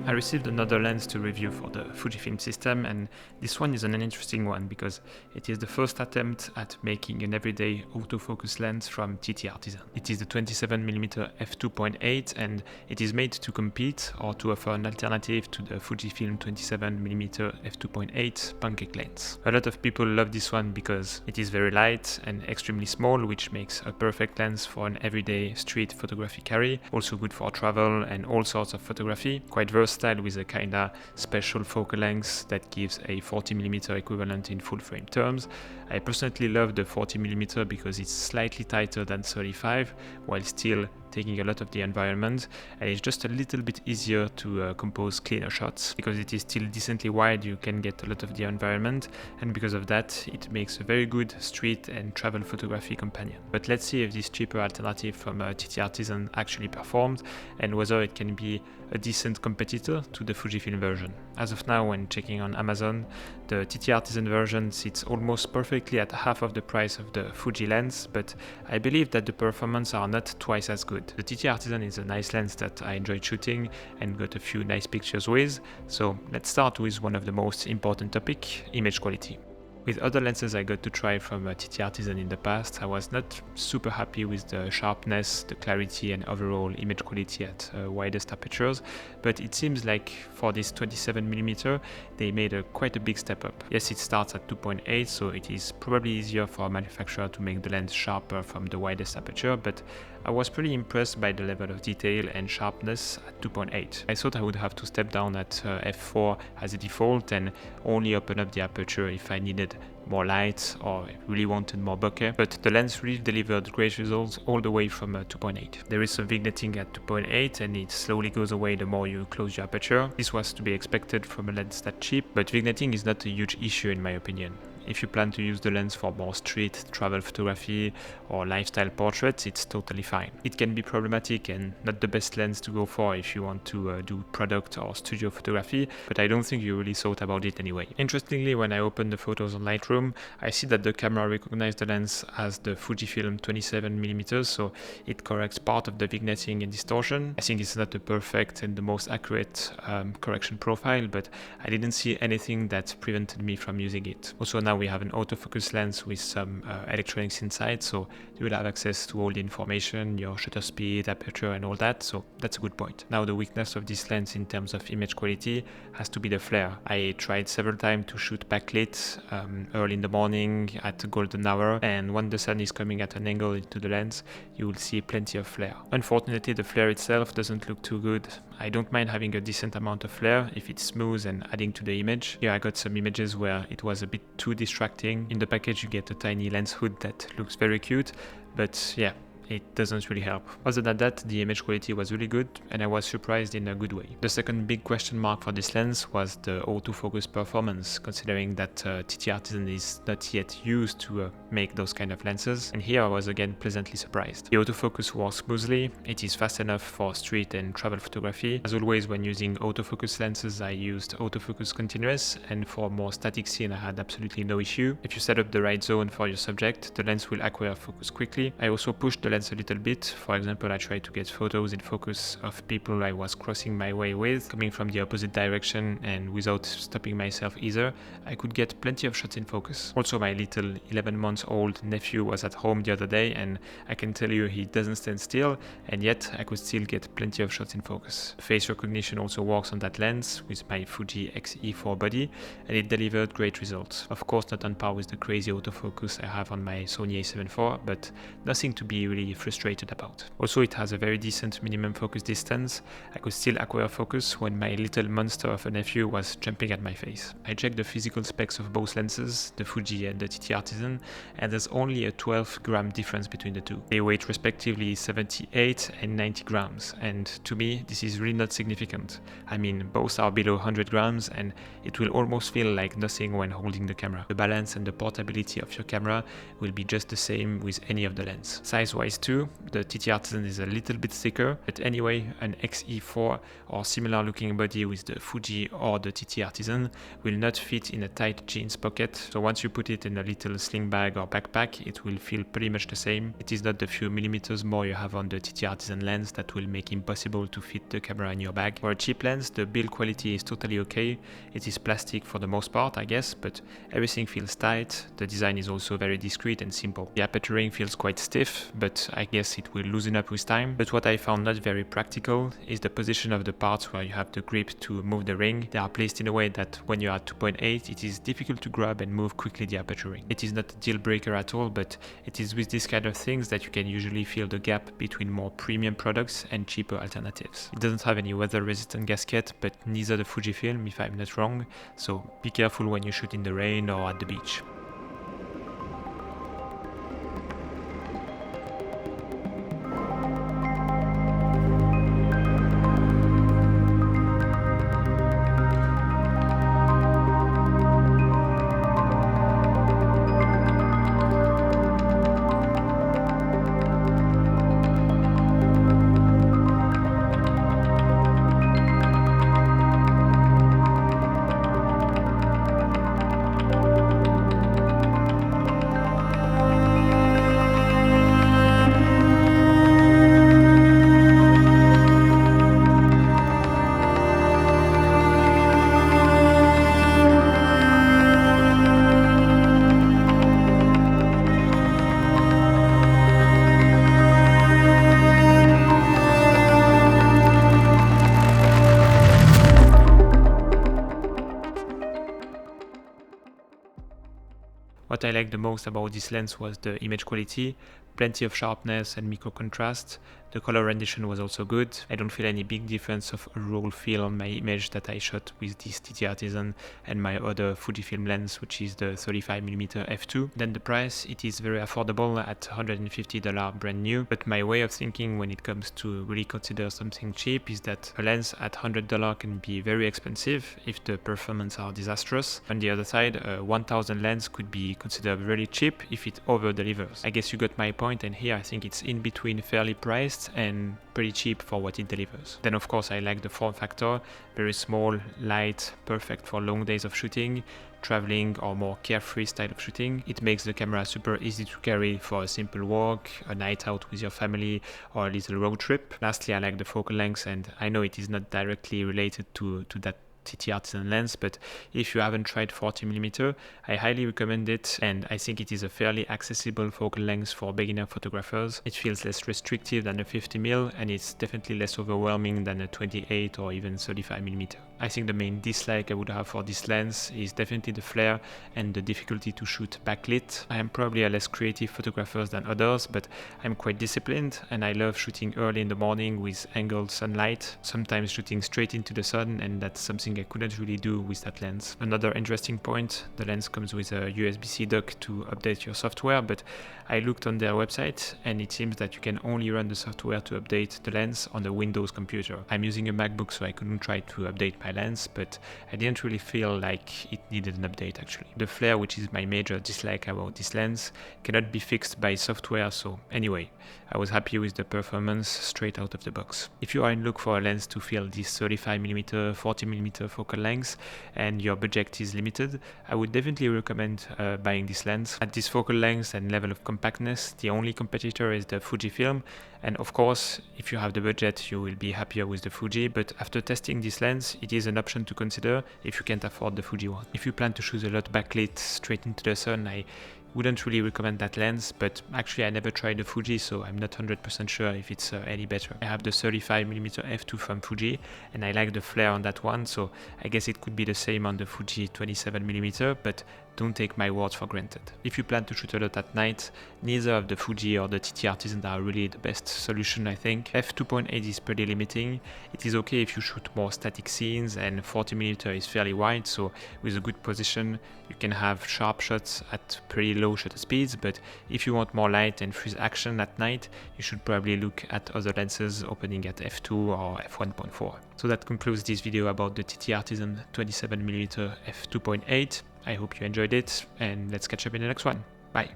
I received another lens to review for the Fujifilm system, and this one is an interesting one because it is the first attempt at making an everyday autofocus lens from TTArtisan. It is the 27mm F2.8 and it is made to compete or to offer an alternative to the Fujifilm 27mm f2.8 pancake lens. A lot of people love this one because it is very light and extremely small, which makes a perfect lens for an everyday street photography carry, also good for travel and all sorts of photography, quite versatile with a kinda special focal length that gives a 40mm equivalent in full frame terms. I personally love the 40mm because it's slightly tighter than 35 while still taking a lot of the environment, and it's just a little bit easier to compose cleaner shots. Because it is still decently wide, you can get a lot of the environment, and because of that it makes a very good street and travel photography companion. But let's see if this cheaper alternative from TTArtisan actually performs and whether it can be a decent competitor to the Fujifilm version. As of now, when checking on Amazon, the TTArtisan version sits almost perfectly at half of the price of the Fuji lens, but I believe that the performance are not twice as good. The TTArtisan is a nice lens that I enjoyed shooting and got a few nice pictures with, so let's start with one of the most important topic, image quality. With other lenses I got to try from TTArtisan in the past, I was not super happy with the sharpness, the clarity and overall image quality at widest apertures, but it seems like for this 27mm they made quite a big step up. Yes, it starts at 2.8, so it is probably easier for a manufacturer to make the lens sharper from the widest aperture, but I was pretty impressed by the level of detail and sharpness at 2.8. I thought I would have to step down at f4 as a default and only open up the aperture if I needed more light or really wanted more bokeh, but the lens really delivered great results all the way from 2.8. There is some vignetting at 2.8 and it slowly goes away the more you close your aperture. This was to be expected from a lens that cheap, but vignetting is not a huge issue in my opinion. If you plan to use the lens for more street, travel photography or lifestyle portraits, it's totally fine. It can be problematic and not the best lens to go for if you want to do product or studio photography, but I don't think you really thought about it anyway. Interestingly, when I opened the photos on Lightroom, I see that the camera recognized the lens as the Fujifilm 27mm, so it corrects part of the vignetting and distortion. I think it's not the perfect and the most accurate correction profile, but I didn't see anything that prevented me from using it. Also, now we have an autofocus lens with some electronics inside, so you will have access to all the information, your shutter speed, aperture and all that, so that's a good point. Now the weakness of this lens in terms of image quality has to be the flare. I tried several times to shoot backlit early in the morning at the golden hour, and when the sun is coming at an angle into the lens, you will see plenty of flare. Unfortunately, the flare itself doesn't look too good. I don't mind having a decent amount of flare if it's smooth and adding to the image. Here I got some images where it was a bit too distracting. In the package you get a tiny lens hood that looks very cute, but yeah, it doesn't really help. Other than that, the image quality was really good and I was surprised in a good way. The second big question mark for this lens was the autofocus performance, considering that TTArtisan is not yet used to make those kind of lenses, and here I was again pleasantly surprised. The autofocus works smoothly, it is fast enough for street and travel photography. As always, when using autofocus lenses I used autofocus continuous, and for more static scene I had absolutely no issue. If you set up the right zone for your subject, the lens will acquire focus quickly. I also pushed the lens a little bit. For example, I tried to get photos in focus of people I was crossing my way with, coming from the opposite direction, and without stopping myself either, I could get plenty of shots in focus. Also, my little 11-month-old nephew was at home the other day, and I can tell you he doesn't stand still, and yet I could still get plenty of shots in focus. Face recognition also works on that lens with my Fuji X-E4 body, and it delivered great results. Of course, not on par with the crazy autofocus I have on my Sony a7 IV, but nothing to be really frustrated about. Also, it has a very decent minimum focus distance. I could still acquire focus when my little monster of a nephew was jumping at my face. I checked the physical specs of both lenses, the Fuji and the TTArtisan, and there's only a 12-gram difference between the two. They weigh respectively 78 and 90 grams, and to me this is really not significant. I mean, both are below 100 grams and it will almost feel like nothing when holding the camera. The balance and the portability of your camera will be just the same with any of the lens. Size-wise price too. The TTArtisan is a little bit thicker, but anyway, an XE4 or similar looking body with the Fuji or the TTArtisan will not fit in a tight jeans pocket, so once you put it in a little sling bag or backpack, it will feel pretty much the same. It is not the few millimeters more you have on the TTArtisan lens that will make it impossible to fit the camera in your bag. For a cheap lens, the build quality is totally okay. It is plastic for the most part, I guess, but everything feels tight. The design is also very discreet and simple. The aperturing feels quite stiff, but I guess it will loosen up with time. But what I found not very practical is the position of the parts where you have the grip to move the ring. They are placed in a way that when you are at 2.8, it is difficult to grab and move quickly the aperturing. It is not a deal breaker at all, but it is with these kind of things that you can usually feel the gap between more premium products and cheaper alternatives. It doesn't have any weather resistant gasket, but neither the Fujifilm, if I'm not wrong, so be careful when you shoot in the rain or at the beach. What I liked the most about this lens was the image quality, plenty of sharpness and micro contrast. The color rendition was also good. I don't feel any big difference of a raw feel on my image that I shot with this TTArtisan and my other Fujifilm lens, which is the 35mm f2. Then the price, it is very affordable at $150 brand new, but my way of thinking when it comes to really consider something cheap is that a lens at $100 can be very expensive if the performance are disastrous. On the other side, a 1000 lens could be considered really cheap if it over delivers. I guess you got my point, and here I think it's in between fairly priced and pretty cheap for what it delivers. Then of course I like the form factor, very small, light, perfect for long days of shooting, traveling or more carefree style of shooting. It makes the camera super easy to carry for a simple walk, a night out with your family, or a little road trip. Lastly, I like the focal length, and I know it is not directly related to that TTArtisan lens, but if you haven't tried 40mm, I highly recommend it, and I think it is a fairly accessible focal length for beginner photographers. It feels less restrictive than a 50mm, and it's definitely less overwhelming than a 28 or even 35mm. I think the main dislike I would have for this lens is definitely the flare and the difficulty to shoot backlit. I am probably a less creative photographer than others, but I'm quite disciplined and I love shooting early in the morning with angled sunlight, sometimes shooting straight into the sun, and that's something I couldn't really do with that lens. Another interesting point, the lens comes with a USB-C dock to update your software, but I looked on their website and it seems that you can only run the software to update the lens on a Windows computer. I'm using a MacBook, so I couldn't try to update my lens, but I didn't really feel like it needed an update actually. The flare, which is my major dislike about this lens, cannot be fixed by software, so anyway, I was happy with the performance straight out of the box. If you are in look for a lens to fill this 35mm, 40mm focal length and your budget is limited, I would definitely recommend buying this lens. At this focal length and level of compactness, the only competitor is the Fujifilm, and of course, if you have the budget, you will be happier with the Fuji, but after testing this lens, it is an option to consider if you can't afford the Fuji one. If you plan to shoot a lot backlit straight into the sun, I wouldn't really recommend that lens, but actually I never tried the Fuji, so I'm not 100% sure if it's any better. I have the 35mm f2 from Fuji and I like the flare on that one, so I guess it could be the same on the Fuji 27mm, but don't take my words for granted. If you plan to shoot a lot at night, neither of the Fuji or the TTArtisan are really the best solution, I think. F2.8 is pretty limiting. It is okay if you shoot more static scenes, and 40mm is fairly wide, so with a good position you can have sharp shots at pretty low shutter speeds, but if you want more light and freeze action at night, you should probably look at other lenses opening at f2 or f1.4. So that concludes this video about the TTArtisan 27mm f2.8. I hope you enjoyed it, and let's catch up in the next one. Bye!